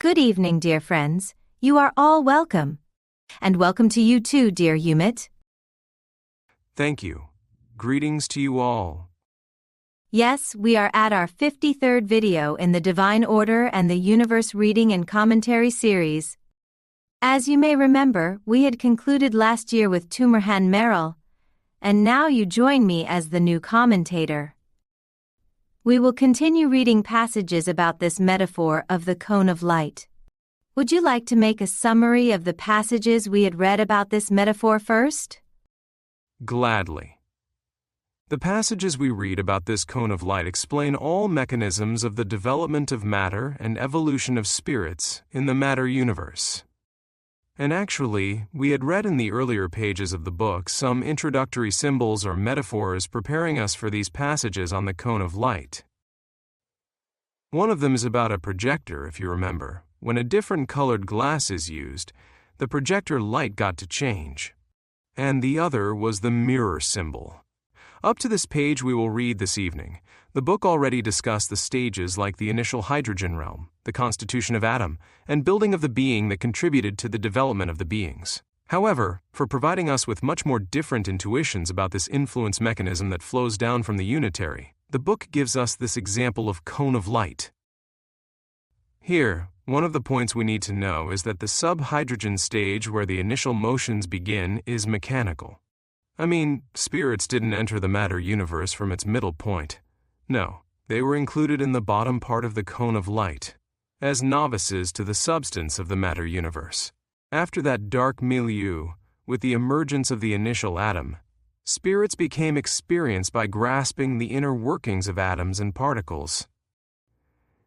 Good evening, dear friends. You are all welcome. And welcome to you too, dear Ümit. Thank you. Greetings to you all. Yes, we are at our 53rd video in the Divine Order and the Universe Reading and Commentary series. As you may remember, we had concluded last year with Tümerhan Meral, and now you join me as the new commentator. We will continue reading passages about this metaphor of the cone of light. Would you like to make a summary of the passages we had read about this metaphor first? Gladly. The passages we read about this cone of light explain all mechanisms of the development of matter and evolution of spirits in the matter universe. And actually, we had read in the earlier pages of the book some introductory symbols or metaphors preparing us for these passages on the cone of light. One of them is about a projector, if you remember. When a different colored glass is used, the projector light got to change. And the other was the mirror symbol. Up to this page we will read this evening. The book already discussed the stages like the initial hydrogen realm, the constitution of atom, and building of the being that contributed to the development of the beings. However, for providing us with much more different intuitions about this influence mechanism that flows down from the unitary, the book gives us this example of cone of light. Here, one of the points we need to know is that the sub-hydrogen stage where the initial motions begin is mechanical. I mean, spirits didn't enter the matter universe from its middle point. No, they were included in the bottom part of the cone of light, as novices to the substance of the matter universe. After that dark milieu, with the emergence of the initial atom, spirits became experienced by grasping the inner workings of atoms and particles.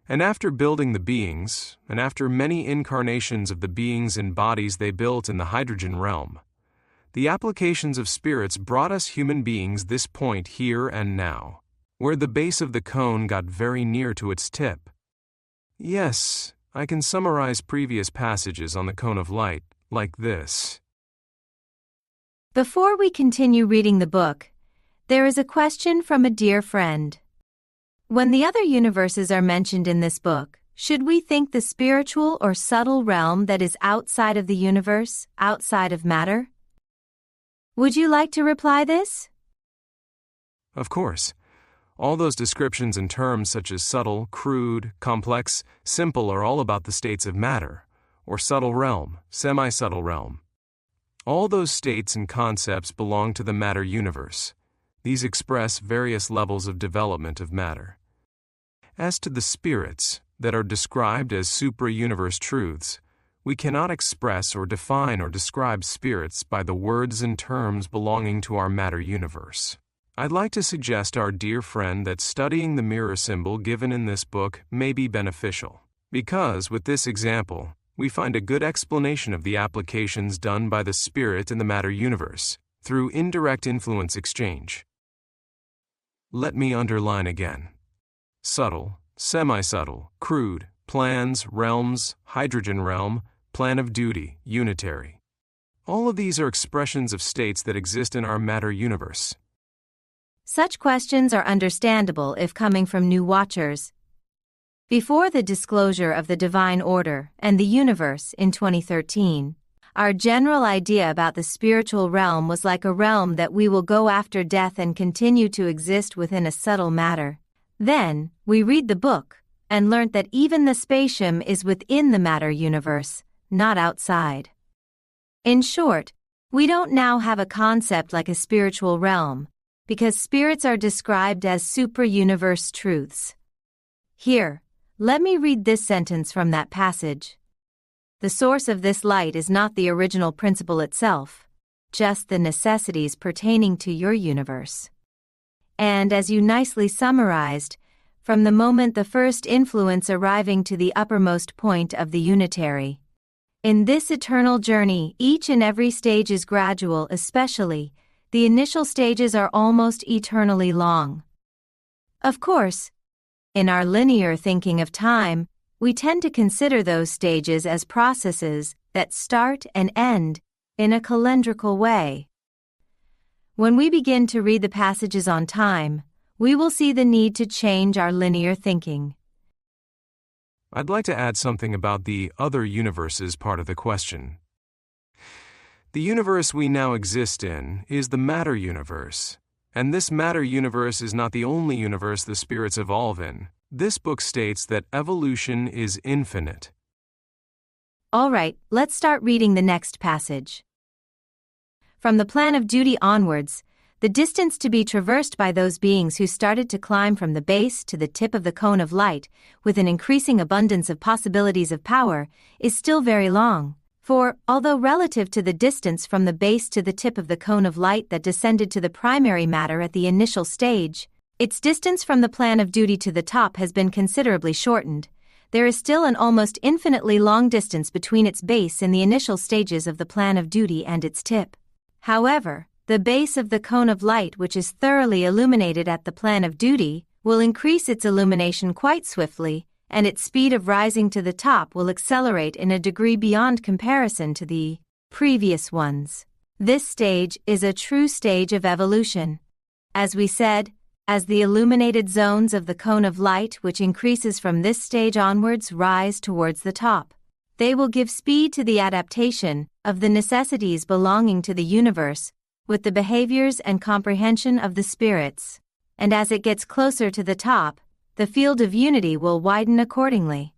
And after building the beings, and after many incarnations of the beings in bodies they built in the hydrogen realm, the applications of spirits brought us human beings this point here and now, where the base of the cone got very near to its tip. Yes, I can summarize previous passages on the cone of light like this. Before we continue reading the book, there is a question from a dear friend. When the other universes are mentioned in this book, should we think the spiritual or subtle realm that is outside of the universe, outside of matter? Would you like to reply this? Of course. All those descriptions and terms such as subtle, crude, complex, simple are all about the states of matter, or subtle realm, semi-subtle realm. All those states and concepts belong to the matter universe. These express various levels of development of matter. As to the spirits that are described as supra-universe truths, we cannot express or define or describe spirits by the words and terms belonging to our matter universe. I'd like to suggest our dear friend that studying the mirror symbol given in this book may be beneficial, because with this example, we find a good explanation of the applications done by the spirit in the matter universe through indirect influence exchange. Let me underline again. Subtle, semi-subtle, crude, plans, realms, hydrogen realm, plan of duty, unitary. All of these are expressions of states that exist in our matter universe. Such questions are understandable if coming from new watchers. Before the disclosure of the Divine Order and the universe in 2013, our general idea about the spiritual realm was like a realm that we will go after death and continue to exist within a subtle matter. Then, we read the book and learnt that even the spatium is within the matter universe, not outside. In short, we don't now have a concept like a spiritual realm, because spirits are described as supra-universe truths. Here, let me read this sentence from that passage. The source of this light is not the original principle itself, just the necessities pertaining to your universe. And as you nicely summarized, from the moment the first influence arriving to the uppermost point of the unitary. In this eternal journey, each and every stage is gradual, especially the initial stages are almost eternally long. Of course, in our linear thinking of time, we tend to consider those stages as processes that start and end in a calendrical way. When we begin to read the passages on time, we will see the need to change our linear thinking. I'd like to add something about the other universes part of the question. The universe we now exist in is the matter universe, and this matter universe is not the only universe the spirits evolve in. This book states that evolution is infinite. All right, let's start reading the next passage. From the Plan of Duty onwards, the distance to be traversed by those beings who started to climb from the base to the tip of the cone of light, with an increasing abundance of possibilities of power, is still very long. For, although relative to the distance from the base to the tip of the cone of light that descended to the primary matter at the initial stage, its distance from the Plan of Duty to the top has been considerably shortened, there is still an almost infinitely long distance between its base in the initial stages of the Plan of Duty and its tip. However, the base of the cone of light, which is thoroughly illuminated at the Plan of Duty, will increase its illumination quite swiftly, and its speed of rising to the top will accelerate in a degree beyond comparison to the previous ones. This stage is a true stage of evolution. As we said, as the illuminated zones of the cone of light which increases from this stage onwards rise towards the top, they will give speed to the adaptation of the necessities belonging to the universe with the behaviors and comprehension of the spirits, and as it gets closer to the top, the field of unity will widen accordingly.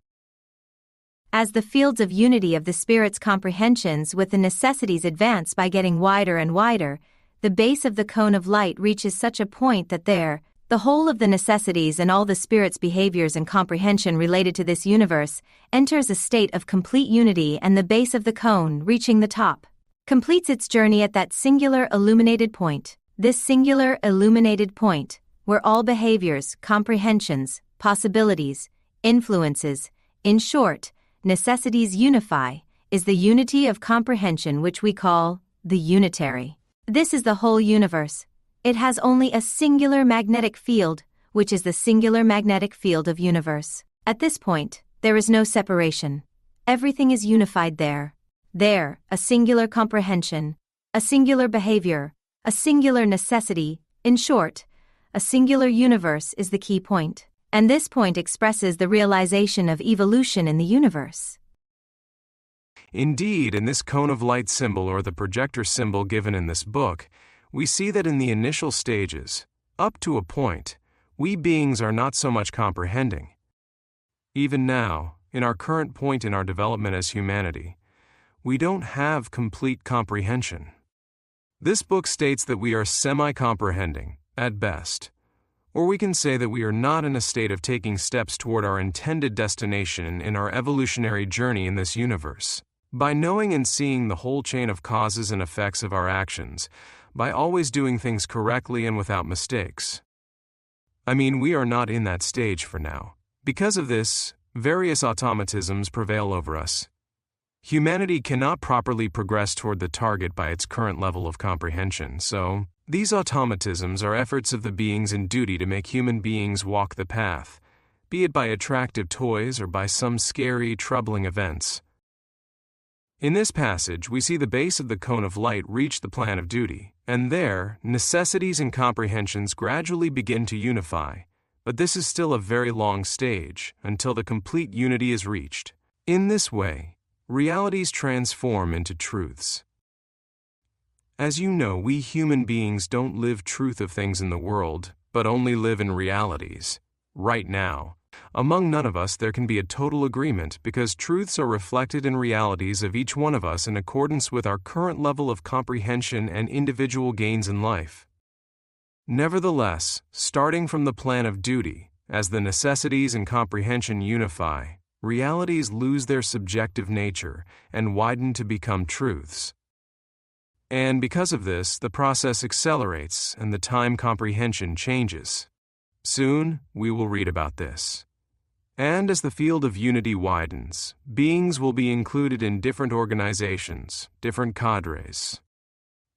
As the fields of unity of the spirit's comprehensions with the necessities advance by getting wider and wider, the base of the cone of light reaches such a point that there, the whole of the necessities and all the spirit's behaviors and comprehension related to this universe enters a state of complete unity, and the base of the cone, reaching the top, completes its journey at that singular illuminated point. This singular illuminated point, where all behaviors, comprehensions, possibilities, influences, in short, necessities unify, is the unity of comprehension which we call the unitary. This is the whole universe. It has only a singular magnetic field, which is the singular magnetic field of universe. At this point, there is no separation. Everything is unified there. There, a singular comprehension, a singular behavior, a singular necessity, in short, a singular universe is the key point, and this point expresses the realization of evolution in the universe. Indeed, in this cone of light symbol or the projector symbol given in this book, we see that in the initial stages, up to a point, we beings are not so much comprehending. Even now, in our current point in our development as humanity, we don't have complete comprehension. This book states that we are semi-comprehending, at best, or we can say that we are not in a state of taking steps toward our intended destination in our evolutionary journey in this universe. By knowing and seeing the whole chain of causes and effects of our actions, by always doing things correctly and without mistakes. We are not in that stage for now. Because of this, various automatisms prevail over us. Humanity cannot properly progress toward the target by its current level of comprehension, so these automatisms are efforts of the beings in duty to make human beings walk the path, be it by attractive toys or by some scary, troubling events. In this passage, we see the base of the cone of light reach the Plan of Duty, and there, necessities and comprehensions gradually begin to unify, but this is still a very long stage until the complete unity is reached. In this way, realities transform into truths. As you know, we human beings don't live truth of things in the world, but only live in realities. Right now, among none of us there can be a total agreement because truths are reflected in realities of each one of us in accordance with our current level of comprehension and individual gains in life. Nevertheless, starting from the Plan of Duty, as the necessities and comprehension unify, realities lose their subjective nature and widen to become truths. And because of this, the process accelerates and the time comprehension changes. Soon, we will read about this. And as the field of unity widens, beings will be included in different organizations, different cadres.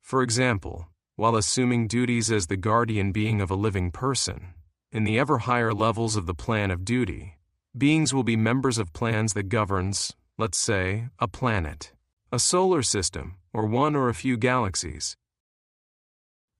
For example, while assuming duties as the guardian being of a living person, in the ever higher levels of the Plan of Duty, beings will be members of plans that governs, let's say, a planet, a solar system, or one or a few galaxies.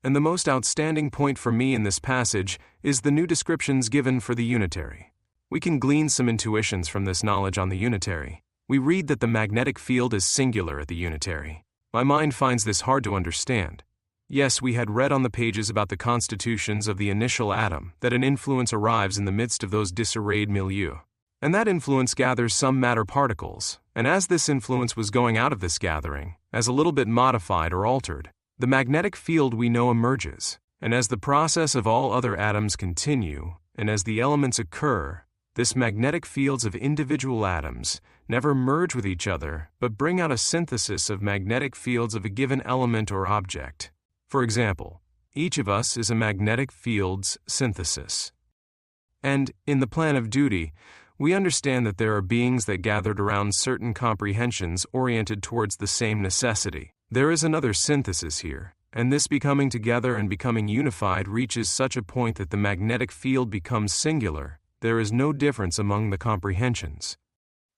And the most outstanding point for me in this passage is the new descriptions given for the unitary. We can glean some intuitions from this knowledge on the unitary. We read that the magnetic field is singular at the unitary. My mind finds this hard to understand. Yes, we had read on the pages about the constitutions of the initial atom that an influence arrives in the midst of those disarrayed milieu. And that influence gathers some matter particles, and as this influence was going out of this gathering, as a little bit modified or altered, the magnetic field we know emerges, and as the process of all other atoms continue, and as the elements occur, this magnetic fields of individual atoms never merge with each other, but bring out a synthesis of magnetic fields of a given element or object. For example, each of us is a magnetic fields synthesis. And, in the Plan of Duty, we understand that there are beings that gathered around certain comprehensions oriented towards the same necessity. There is another synthesis here, and this becoming together and becoming unified reaches such a point that the magnetic field becomes singular. There is no difference among the comprehensions.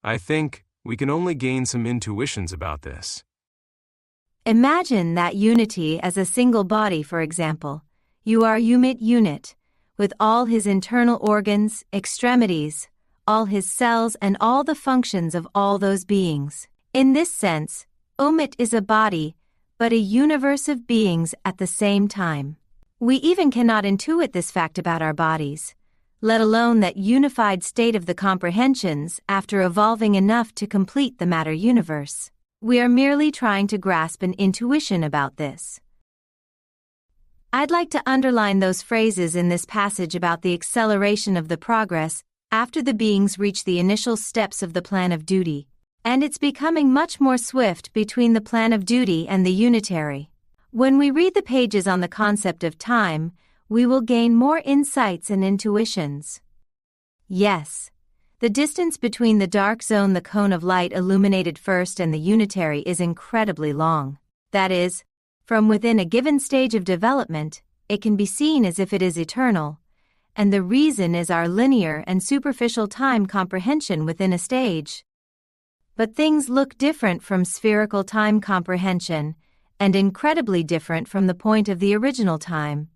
I think we can only gain some intuitions about this. Imagine that unity as a single body, for example. You are Ümit unit, with all his internal organs, extremities, all his cells and all the functions of all those beings. In this sense, Ümit is a body, but a universe of beings at the same time. We even cannot intuit this fact about our bodies, let alone that unified state of the comprehensions after evolving enough to complete the matter universe. We are merely trying to grasp an intuition about this. I'd like to underline those phrases in this passage about the acceleration of the progress after the beings reach the initial steps of the Plan of Duty, and it's becoming much more swift between the Plan of Duty and the unitary. When we read the pages on the concept of time, we will gain more insights and intuitions. Yes. The distance between the dark zone, the cone of light illuminated first, and the unitary is incredibly long. That is, from within a given stage of development, it can be seen as if it is eternal, and the reason is our linear and superficial time comprehension within a stage. But things look different from spherical time comprehension, and incredibly different from the point of the original time.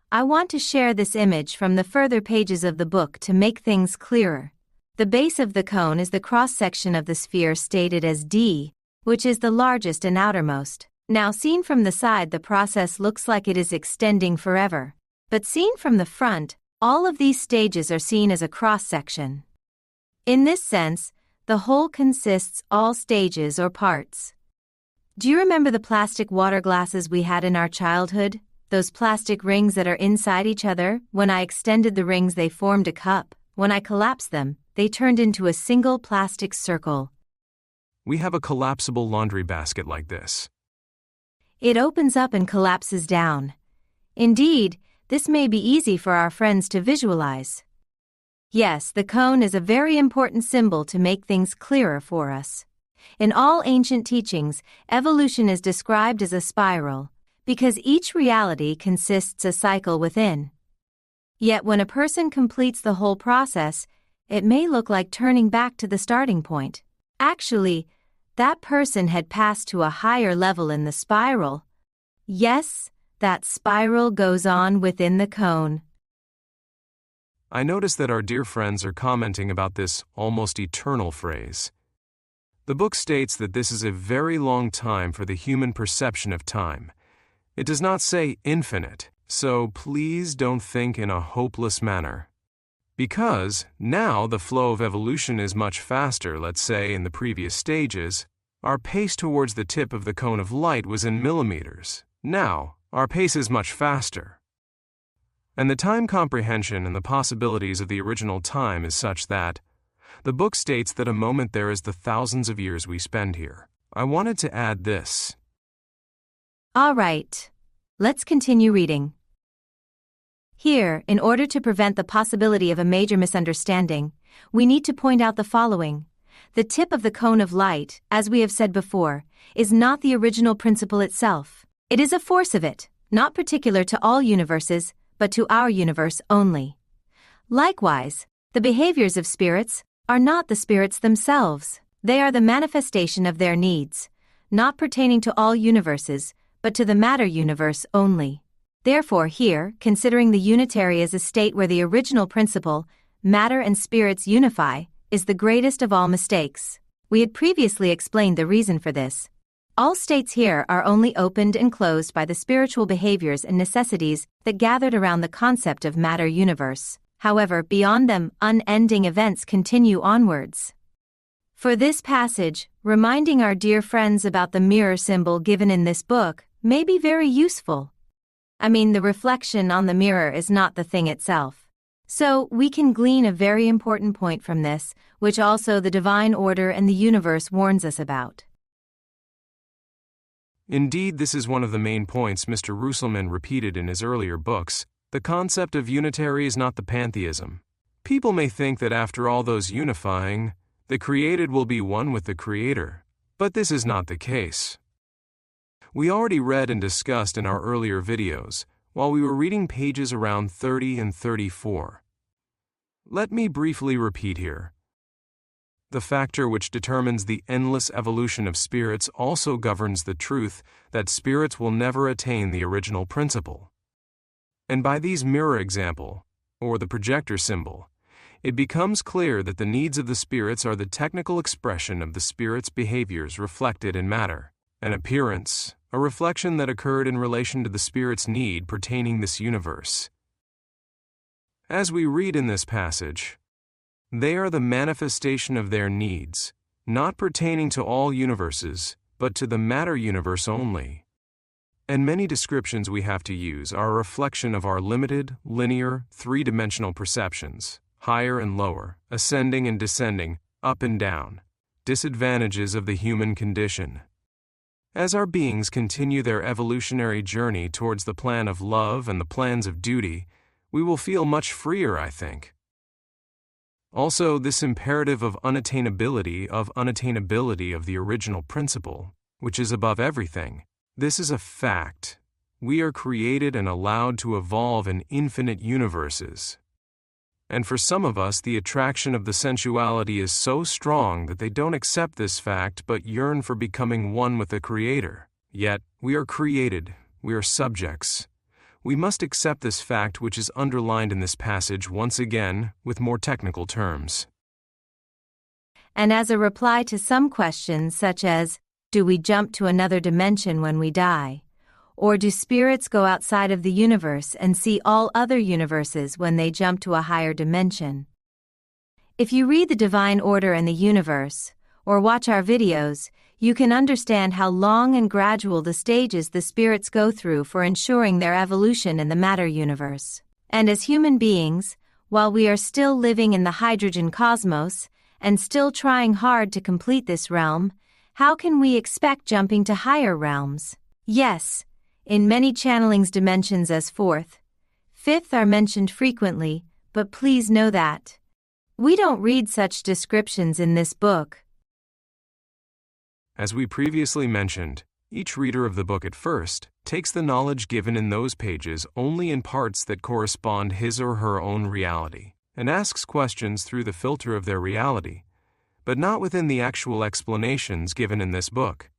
I want to share this image from the further pages of the book to make things clearer. The base of the cone is the cross-section of the sphere stated as D, which is the largest and outermost. Now seen from the side, the process looks like it is extending forever. But seen from the front, all of these stages are seen as a cross-section. In this sense, the whole consists all stages or parts. Do you remember the plastic water glasses we had in our childhood? Those plastic rings that are inside each other? When I extended the rings, they formed a cup. When I collapsed them, they turned into a single plastic circle. We have a collapsible laundry basket like this. It opens up and collapses down. Indeed, this may be easy for our friends to visualize. Yes, the cone is a very important symbol to make things clearer for us. In all ancient teachings, evolution is described as a spiral, because each reality consists a cycle within. Yet when a person completes the whole process, it may look like turning back to the starting point. Actually, that person had passed to a higher level in the spiral. Yes, that spiral goes on within the cone. I notice that our dear friends are commenting about this almost eternal phrase. The book states that this is a very long time for the human perception of time. It does not say infinite, so please don't think in a hopeless manner. Because now the flow of evolution is much faster. Let's say in the previous stages, our pace towards the tip of the cone of light was in millimeters. Now, our pace is much faster. And the time comprehension and the possibilities of the original time is such that the book states that a moment there is the thousands of years we spend here. I wanted to add this. All right. Let's continue reading. Here, in order to prevent the possibility of a major misunderstanding, we need to point out the following. The tip of the cone of light, as we have said before, is not the original principle itself. It is a force of it, not particular to all universes, but to our universe only. Likewise, the behaviors of spirits are not the spirits themselves. They are the manifestation of their needs, not pertaining to all universes, but to the matter universe only. Therefore here, considering the unitary as a state where the original principle, matter and spirits unify, is the greatest of all mistakes. We had previously explained the reason for this. All states here are only opened and closed by the spiritual behaviors and necessities that gathered around the concept of matter-universe. However, beyond them, unending events continue onwards. For this passage, reminding our dear friends about the mirror symbol given in this book may be very useful. The reflection on the mirror is not the thing itself. So, we can glean a very important point from this, which also the divine order and the universe warns us about. Indeed, this is one of the main points Mr. Ruhselman repeated in his earlier books. The concept of unitary is not the pantheism. People may think that after all those unifying, the created will be one with the Creator, but this is not the case. We already read and discussed in our earlier videos, while we were reading pages around 30 and 34. Let me briefly repeat here. The factor which determines the endless evolution of spirits also governs the truth that spirits will never attain the original principle. And by these mirror example, or the projector symbol, it becomes clear that the needs of the spirits are the technical expression of the spirit's behaviors reflected in matter, an appearance, a reflection that occurred in relation to the spirit's need pertaining this universe. As we read in this passage, they are the manifestation of their needs, not pertaining to all universes, but to the matter universe only. And many descriptions we have to use are a reflection of our limited, linear, three-dimensional perceptions, higher and lower, ascending and descending, up and down, disadvantages of the human condition. As our beings continue their evolutionary journey towards the plan of love and the plans of duty, we will feel much freer, I think. Also, this imperative of unattainability of the original principle, which is above everything, this is a fact. We are created and allowed to evolve in infinite universes. And for some of us, the attraction of the sensuality is so strong that they don't accept this fact but yearn for becoming one with the Creator. Yet, we are created, we are subjects. We must accept this fact which is underlined in this passage once again with more technical terms. And as a reply to some questions such as, do we jump to another dimension when we die? Or do spirits go outside of the universe and see all other universes when they jump to a higher dimension? If you read the divine order and the universe, or watch our videos, you can understand how long and gradual the stages the spirits go through for ensuring their evolution in the matter universe. And as human beings, while we are still living in the hydrogen cosmos, and still trying hard to complete this realm, how can we expect jumping to higher realms? Yes, in many channelings dimensions as fourth, fifth are mentioned frequently, but please know that we don't read such descriptions in this book. As we previously mentioned, each reader of the book at first takes the knowledge given in those pages only in parts that correspond his or her own reality, and asks questions through the filter of their reality, but not within the actual explanations given in this book.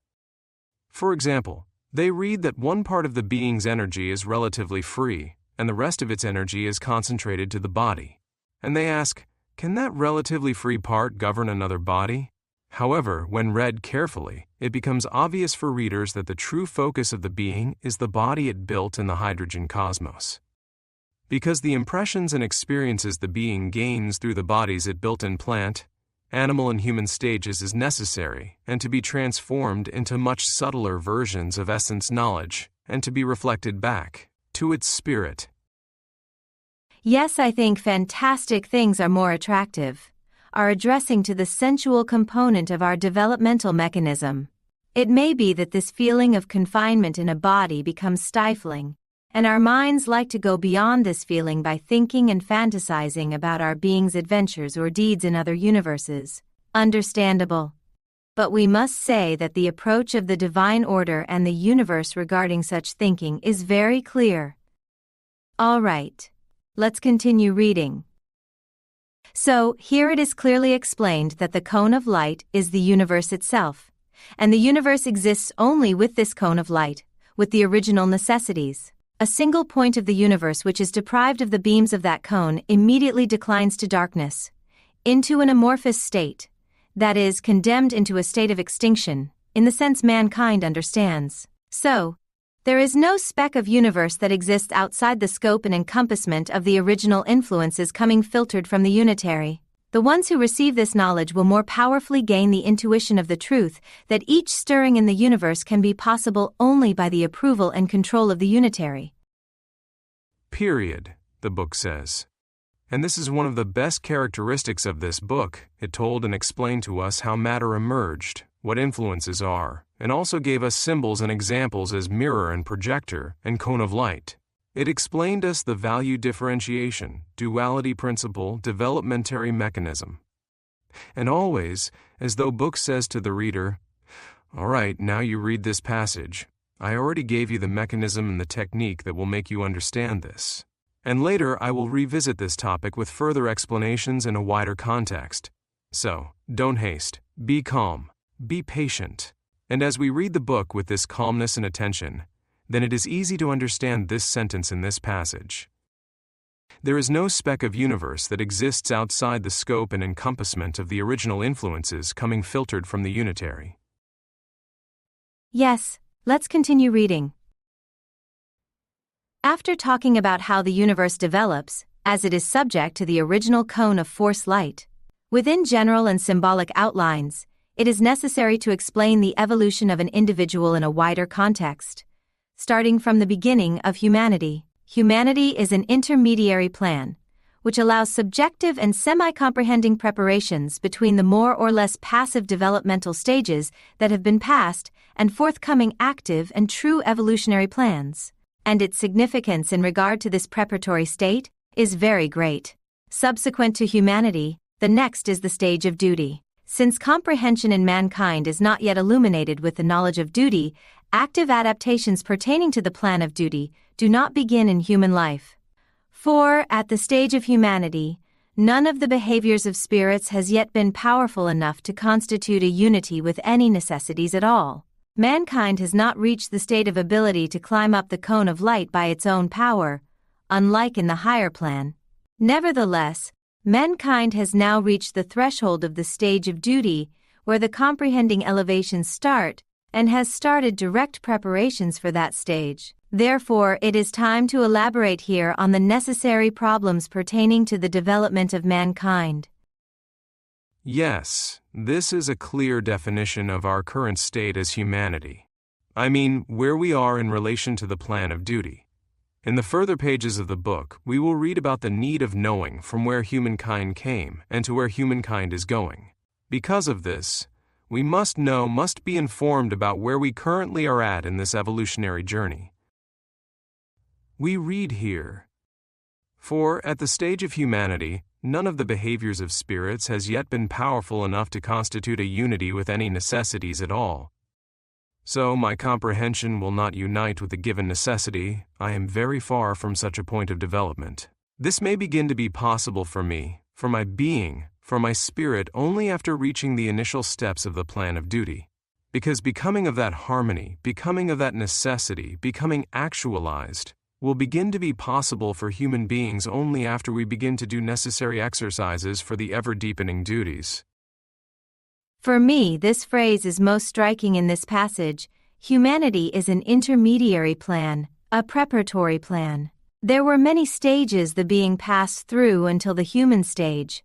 For example, they read that one part of the being's energy is relatively free, and the rest of its energy is concentrated to the body. And they ask, can that relatively free part govern another body? However, when read carefully, it becomes obvious for readers that the true focus of the being is the body it built in the hydrogen cosmos. Because the impressions and experiences the being gains through the bodies it built in plant, animal and human stages is necessary and to be transformed into much subtler versions of essence knowledge and to be reflected back to its spirit. Yes, I think fantastic things are more attractive, are addressing to the sensual component of our developmental mechanism. It may be that this feeling of confinement in a body becomes stifling, and our minds like to go beyond this feeling by thinking and fantasizing about our being's adventures or deeds in other universes. Understandable. But we must say that the approach of the divine order and the universe regarding such thinking is very clear. All right. Let's continue reading. So, here it is clearly explained that the cone of light is the universe itself, and the universe exists only with this cone of light, with the original necessities. A single point of the universe which is deprived of the beams of that cone immediately declines to darkness, into an amorphous state, that is, condemned into a state of extinction, in the sense mankind understands. So, there is no speck of universe that exists outside the scope and encompassment of the original influences coming filtered from the unitary. The ones who receive this knowledge will more powerfully gain the intuition of the truth that each stirring in the universe can be possible only by the approval and control of the unitary. Period, the book says. And this is one of the best characteristics of this book. It told and explained to us how matter emerged, what influences are, and also gave us symbols and examples as mirror and projector and cone of light. It explained us the value differentiation, duality principle, developmentary mechanism. And always, as though book says to the reader, all right, now you read this passage. I already gave you the mechanism and the technique that will make you understand this. And later I will revisit this topic with further explanations in a wider context. So, don't haste, be calm, be patient. And as we read the book with this calmness and attention, then it is easy to understand this sentence in this passage. There is no speck of universe that exists outside the scope and encompassment of the original influences coming filtered from the unitary. Yes, let's continue reading. After talking about how the universe develops, as it is subject to the original cone of force light, within general and symbolic outlines, it is necessary to explain the evolution of an individual in a wider context. Starting from the beginning of humanity, humanity is an intermediary plan, which allows subjective and semi-comprehending preparations between the more or less passive developmental stages that have been passed and forthcoming active and true evolutionary plans. And its significance in regard to this preparatory state is very great. Subsequent to humanity, the next is the stage of duty. Since comprehension in mankind is not yet illuminated with the knowledge of duty, active adaptations pertaining to the plan of duty do not begin in human life. For, at the stage of humanity, none of the behaviors of spirits has yet been powerful enough to constitute a unity with any necessities at all. Mankind has not reached the state of ability to climb up the cone of light by its own power, unlike in the higher plan. Nevertheless, mankind has now reached the threshold of the stage of duty, where the comprehending elevations start, and has started direct preparations for that stage. Therefore, it is time to elaborate here on the necessary problems pertaining to the development of mankind. Yes, this is a clear definition of our current state as humanity. I mean, where we are in relation to the plan of duty. In the further pages of the book, we will read about the need of knowing from where humankind came and to where humankind is going. Because of this, we must be informed about where we currently are at in this evolutionary journey. We read here, "For, at the stage of humanity, none of the behaviors of spirits has yet been powerful enough to constitute a unity with any necessities at all. So my comprehension will not unite with the given necessity. I am very far from such a point of development. This may begin to be possible for me, for my being, for my spirit only after reaching the initial steps of the plan of duty. Because becoming of that harmony, becoming of that necessity, becoming actualized, will begin to be possible for human beings only after we begin to do necessary exercises for the ever-deepening duties." For me, this phrase is most striking in this passage. Humanity is an intermediary plan, a preparatory plan. There were many stages the being passed through until the human stage.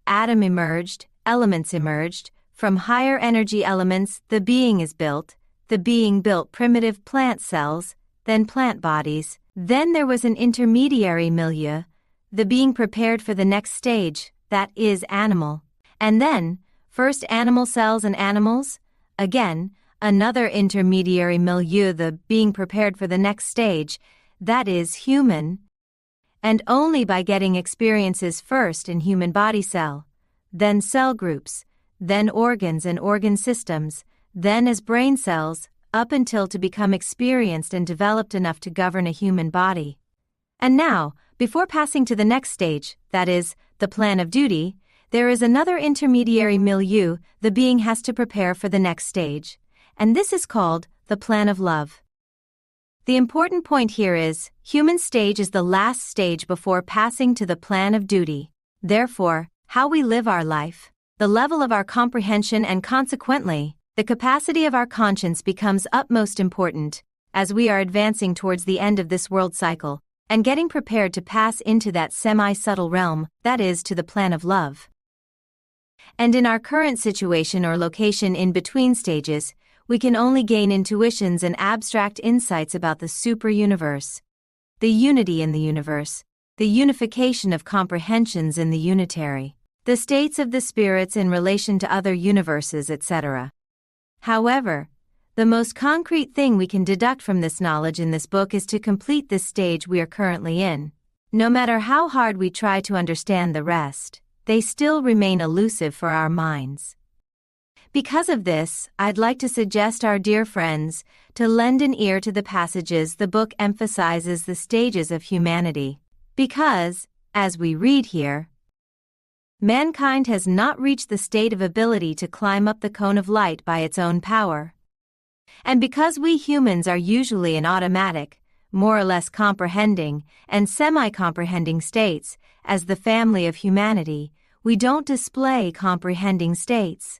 Atom emerged, elements emerged, from higher energy elements the being is built, the being built primitive plant cells, then plant bodies, then there was an intermediary milieu, the being prepared for the next stage, that is animal, and then, first animal cells and animals, again, another intermediary milieu, the being prepared for the next stage, that is human, and only by getting experiences first in human body cell, then cell groups, then organs and organ systems, then as brain cells, up until to become experienced and developed enough to govern a human body. And now, before passing to the next stage, that is, the plan of duty, there is another intermediary milieu the being has to prepare for the next stage, and this is called the plan of love. The important point here is, human stage is the last stage before passing to the plan of duty. Therefore, how we live our life, the level of our comprehension and consequently, the capacity of our conscience becomes utmost important, as we are advancing towards the end of this world cycle, and getting prepared to pass into that semi-subtle realm, that is, to the plan of love. And in our current situation or location in between stages, we can only gain intuitions and abstract insights about the super-universe, the unity in the universe, the unification of comprehensions in the unitary, the states of the spirits in relation to other universes, etc. However, the most concrete thing we can deduct from this knowledge in this book is to complete this stage we are currently in. No matter how hard we try to understand the rest, they still remain elusive for our minds. Because of this, I'd like to suggest our dear friends to lend an ear to the passages the book emphasizes the stages of humanity, because, as we read here, mankind has not reached the state of ability to climb up the cone of light by its own power. And because we humans are usually in automatic, more or less comprehending, and semi-comprehending states, as the family of humanity, we don't display comprehending states.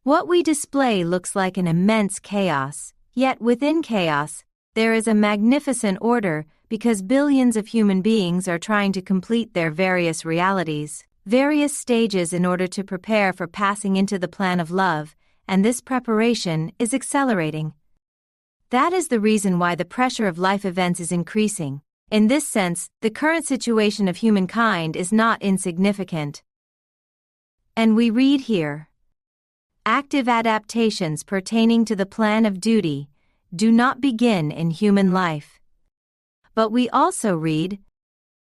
What we display looks like an immense chaos, yet within chaos, there is a magnificent order because billions of human beings are trying to complete their various realities, various stages in order to prepare for passing into the plan of love, and this preparation is accelerating. That is the reason why the pressure of life events is increasing. In this sense, the current situation of humankind is not insignificant. And we read here, active adaptations pertaining to the plan of duty do not begin in human life. But we also read,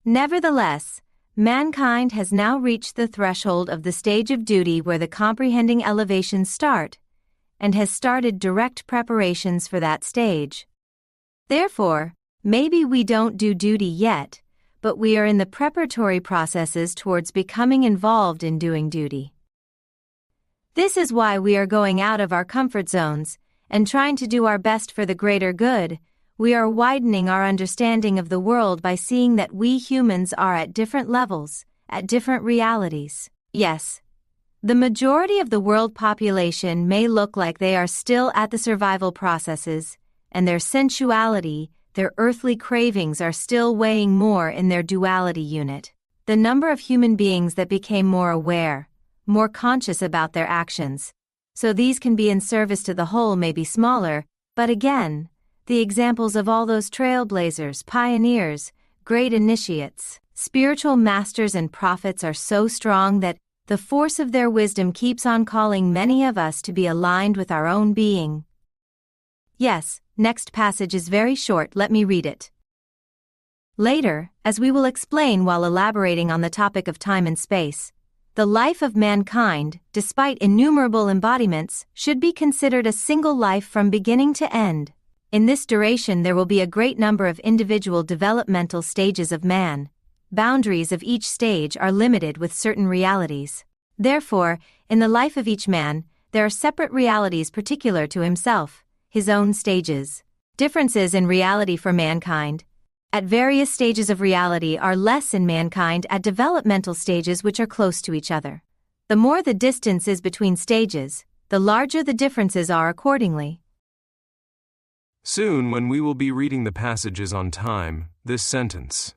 nevertheless, mankind has now reached the threshold of the stage of duty where the comprehending elevations start, and has started direct preparations for that stage. Therefore, maybe we don't do duty yet, but we are in the preparatory processes towards becoming involved in doing duty. This is why we are going out of our comfort zones and trying to do our best for the greater good. We are widening our understanding of the world by seeing that we humans are at different levels, at different realities. Yes, the majority of the world population may look like they are still at the survival processes, and their sensuality, their earthly cravings are still weighing more in their duality unit. The number of human beings that became more aware, more conscious about their actions, so these can be in service to the whole may be smaller, but again, the examples of all those trailblazers, pioneers, great initiates, spiritual masters and prophets are so strong that the force of their wisdom keeps on calling many of us to be aligned with our own being. Yes, next passage is very short, let me read it. Later, as we will explain while elaborating on the topic of time and space, the life of mankind, despite innumerable embodiments, should be considered a single life from beginning to end. In this duration there will be a great number of individual developmental stages of man. Boundaries of each stage are limited with certain realities. Therefore, in the life of each man, there are separate realities particular to himself, his own stages. Differences in reality for mankind at various stages of reality are less in mankind at developmental stages which are close to each other. The more the distance is between stages, the larger the differences are accordingly. Soon, when we will be reading the passages on time, this sentence,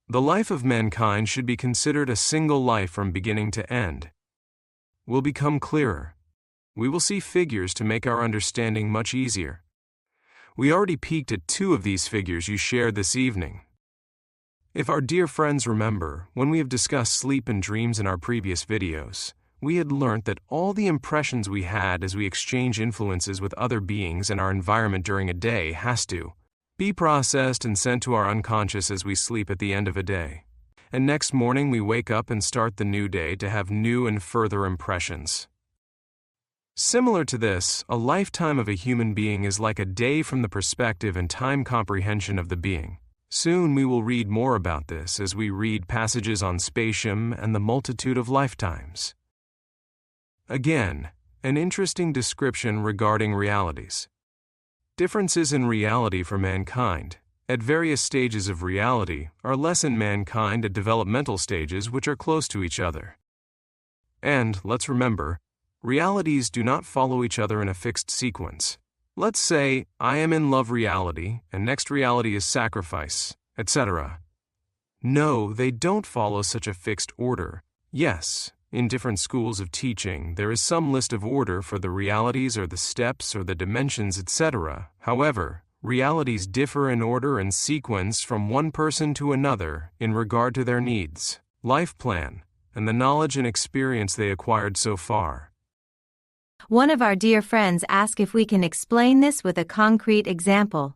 the life of mankind should be considered a single life from beginning to end, will become clearer. We will see figures to make our understanding much easier. We already peeked at 2 of these figures you shared this evening. If our dear friends remember, when we have discussed sleep and dreams in our previous videos, we had learnt that all the impressions we had as we exchange influences with other beings and our environment during a day has to be processed and sent to our unconscious as we sleep at the end of a day. And next morning we wake up and start the new day to have new and further impressions. Similar to this, a lifetime of a human being is like a day from the perspective and time comprehension of the being. Soon we will read more about this as we read passages on spatium and the multitude of lifetimes. Again, an interesting description regarding realities. Differences in reality for mankind, at various stages of reality, are less in mankind at developmental stages which are close to each other. And, let's remember, realities do not follow each other in a fixed sequence. Let's say, I am in love reality, and next reality is sacrifice, etc. No, they don't follow such a fixed order. Yes, in different schools of teaching, there is some list of order for the realities or the steps or the dimensions, etc. However, realities differ in order and sequence from one person to another in regard to their needs, life plan, and the knowledge and experience they acquired so far. One of our dear friends asked if we can explain this with a concrete example.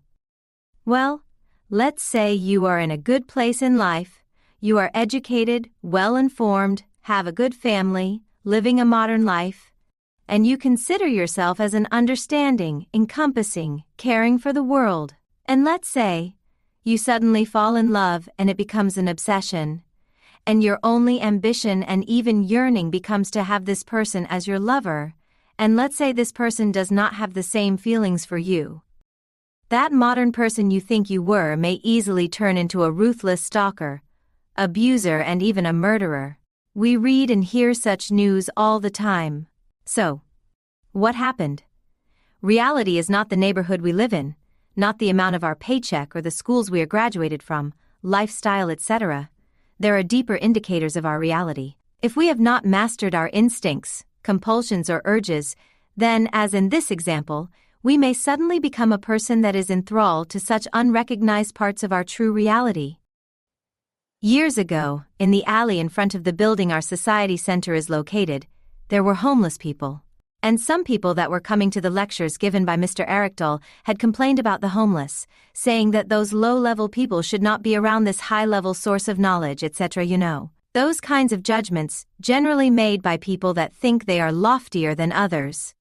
Well, let's say you are in a good place in life, you are educated, well-informed, have a good family, living a modern life, and you consider yourself as an understanding, encompassing, caring for the world. And let's say, you suddenly fall in love and it becomes an obsession, and your only ambition and even yearning becomes to have this person as your lover, and let's say this person does not have the same feelings for you. That modern person you think you were may easily turn into a ruthless stalker, abuser, and even a murderer. We read and hear such news all the time. So, what happened? Reality is not the neighborhood we live in, not the amount of our paycheck or the schools we are graduated from, lifestyle, etc. There are deeper indicators of our reality. If we have not mastered our instincts, compulsions, or urges, then, as in this example, we may suddenly become a person that is enthralled to such unrecognized parts of our true reality. Years ago, in the alley in front of the building our society center is located, there were homeless people. And some people that were coming to the lectures given by Mr. Erikdal had complained about the homeless, saying that those low-level people should not be around this high-level source of knowledge, etc. You know, those kinds of judgments, generally made by people that think they are loftier than others.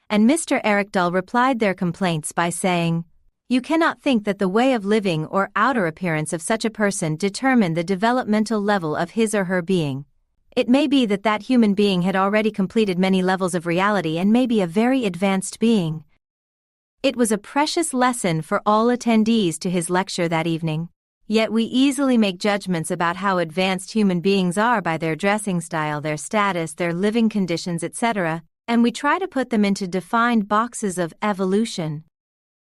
And Mr. Erikdal replied their complaints by saying, "You cannot think that the way of living or outer appearance of such a person determine the developmental level of his or her being. It may be that that human being had already completed many levels of reality and may be a very advanced being." It was a precious lesson for all attendees to his lecture that evening. Yet we easily make judgments about how advanced human beings are by their dressing style, their status, their living conditions, etc., and we try to put them into defined boxes of evolution.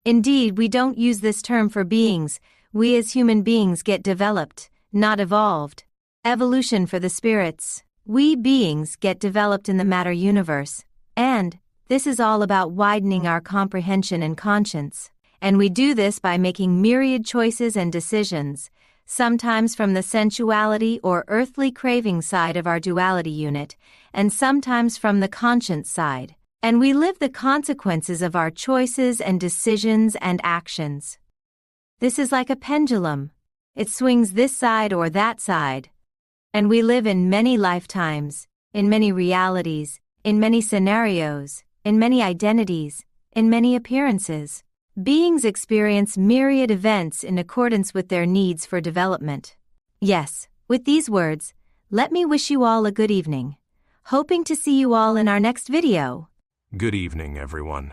Indeed, we don't use this term for beings. We as human beings get developed, not evolved. Evolution for the spirits. We beings get developed in the matter universe. And this is all about widening our comprehension and conscience. And we do this by making myriad choices and decisions, sometimes from the sensuality or earthly craving side of our duality unit, and sometimes from the conscience side. And we live the consequences of our choices and decisions and actions. This is like a pendulum. It swings this side or that side. And we live in many lifetimes, in many realities, in many scenarios, in many identities, in many appearances. Beings experience myriad events in accordance with their needs for development. Yes, with these words, let me wish you all a good evening. Hoping to see you all in our next video. Good evening, everyone.